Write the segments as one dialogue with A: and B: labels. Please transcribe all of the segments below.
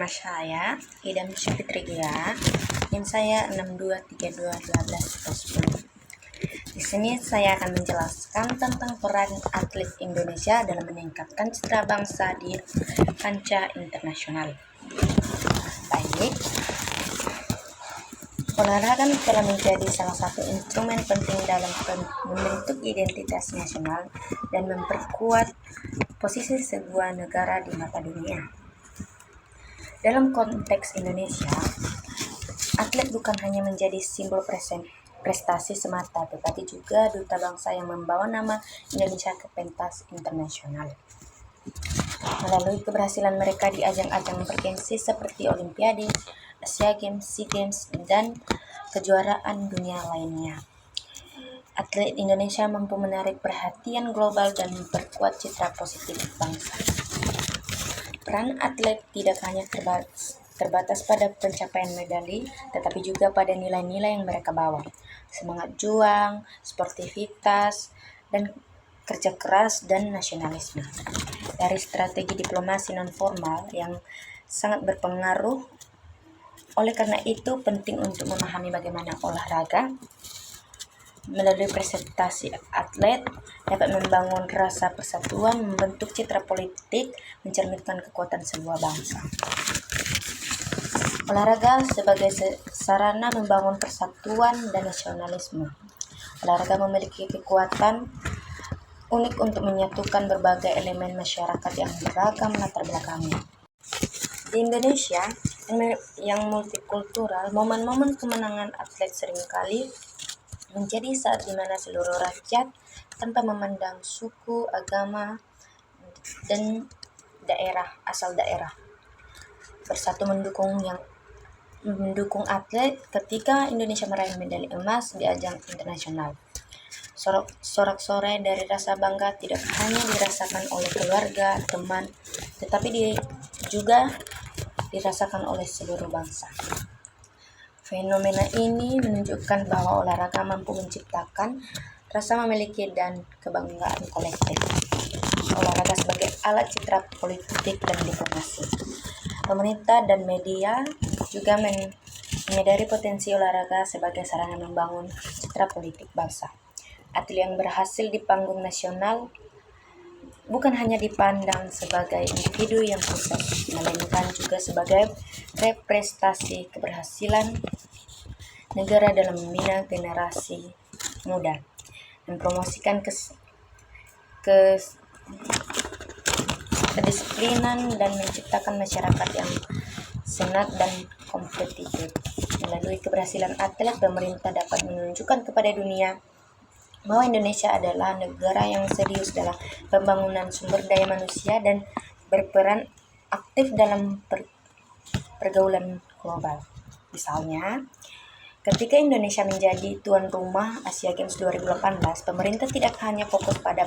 A: Nama saya Idam Syafitri Gia. NIM saya 62321210. Di sini saya akan menjelaskan tentang peran atlet Indonesia dalam meningkatkan citra bangsa di kancah internasional. Baik, olahraga telah menjadi salah satu instrumen penting dalam membentuk identitas nasional dan memperkuat posisi sebuah negara di mata dunia. Dalam konteks Indonesia, atlet bukan hanya menjadi simbol prestasi semata, tetapi juga duta bangsa yang membawa nama Indonesia ke pentas internasional. Melalui keberhasilan mereka di ajang-ajang bergengsi seperti Olimpiade, Asia Games, SEA Games, dan kejuaraan dunia lainnya, atlet Indonesia mampu menarik perhatian global dan memperkuat citra positif bangsa. Peran atlet tidak hanya terbatas pada pencapaian medali, tetapi juga pada nilai-nilai yang mereka bawa. Semangat juang, sportivitas, dan kerja keras dan nasionalisme. Dari strategi diplomasi non-formal yang sangat berpengaruh. Oleh karena itu, penting untuk memahami bagaimana olahraga melalui prestasi atlet dapat membangun rasa persatuan, membentuk citra politik, mencerminkan kekuatan sebuah bangsa. Olahraga sebagai sarana membangun persatuan dan nasionalisme. Olahraga memiliki kekuatan unik untuk menyatukan berbagai elemen masyarakat yang beragam latar belakangnya. Di Indonesia yang multikultural, momen-momen kemenangan atlet seringkali menjadi saat di mana seluruh rakyat tanpa memandang suku, agama, dan asal daerah bersatu mendukung atlet ketika Indonesia meraih medali emas di ajang internasional. Sorak-sorai dari rasa bangga tidak hanya dirasakan oleh keluarga, teman, tetapi juga dirasakan oleh seluruh bangsa. Fenomena ini menunjukkan bahwa olahraga mampu menciptakan rasa memiliki dan kebanggaan kolektif. Olahraga sebagai alat citra politik dan diplomasi. Pemerintah dan media juga menyadari potensi olahraga sebagai sarana membangun citra politik bangsa. Atlet yang berhasil di panggung nasional bukan hanya dipandang sebagai individu yang sukses, melainkan juga sebagai representasi keberhasilan negara dalam membina generasi muda, mempromosikan kedisiplinan dan menciptakan masyarakat yang sehat dan kompetitif. Melalui keberhasilan atlet, pemerintah dapat menunjukkan kepada dunia bahwa Indonesia adalah negara yang serius dalam pembangunan sumber daya manusia dan berperan aktif dalam pergaulan global. Misalnya, ketika Indonesia menjadi tuan rumah Asia Games 2018, pemerintah tidak hanya fokus pada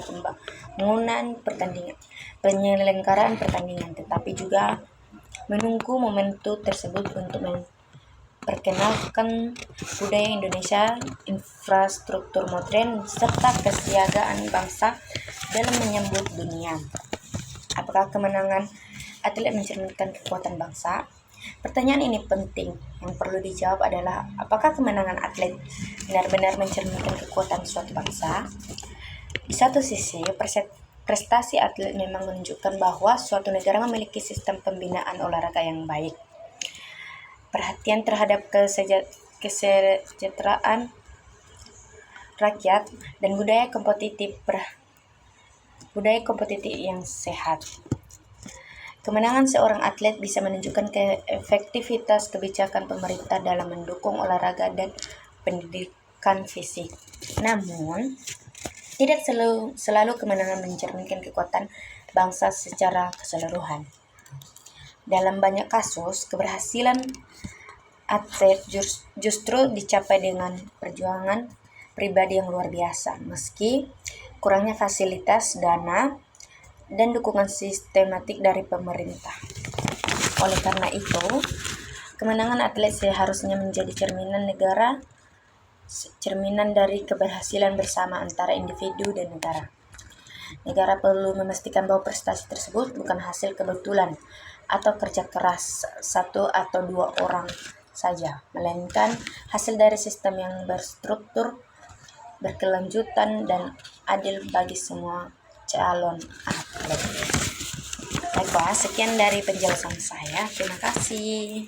A: penyelenggaraan pertandingan, tetapi juga menunggu momentum tersebut untuk memperkenalkan budaya Indonesia, infrastruktur modern, serta kesiagaan bangsa dalam menyambut dunia. Apakah kemenangan atlet mencerminkan kekuatan bangsa? Pertanyaan ini penting. Yang perlu dijawab adalah, apakah kemenangan atlet benar-benar mencerminkan kekuatan suatu bangsa? Di satu sisi, prestasi atlet memang menunjukkan bahwa suatu negara memiliki sistem pembinaan olahraga yang baik. Perhatian terhadap kesejahteraan rakyat dan budaya kompetitif yang sehat. Kemenangan seorang atlet bisa menunjukkan efektivitas kebijakan pemerintah dalam mendukung olahraga dan pendidikan fisik. Namun, tidak selalu kemenangan mencerminkan kekuatan bangsa secara keseluruhan. Dalam banyak kasus, keberhasilan atlet justru dicapai dengan perjuangan pribadi yang luar biasa, meski kurangnya fasilitas, dana, dan dukungan sistematik dari pemerintah. Oleh karena itu, kemenangan atlet seharusnya menjadi cerminan dari keberhasilan bersama antara individu dan negara. Negara perlu memastikan bahwa prestasi tersebut bukan hasil kebetulan, atau kerja keras satu atau dua orang saja, melainkan hasil dari sistem yang berstruktur, berkelanjutan, dan adil bagi semua calon atlet. Baiklah, sekian dari penjelasan saya. Terima kasih.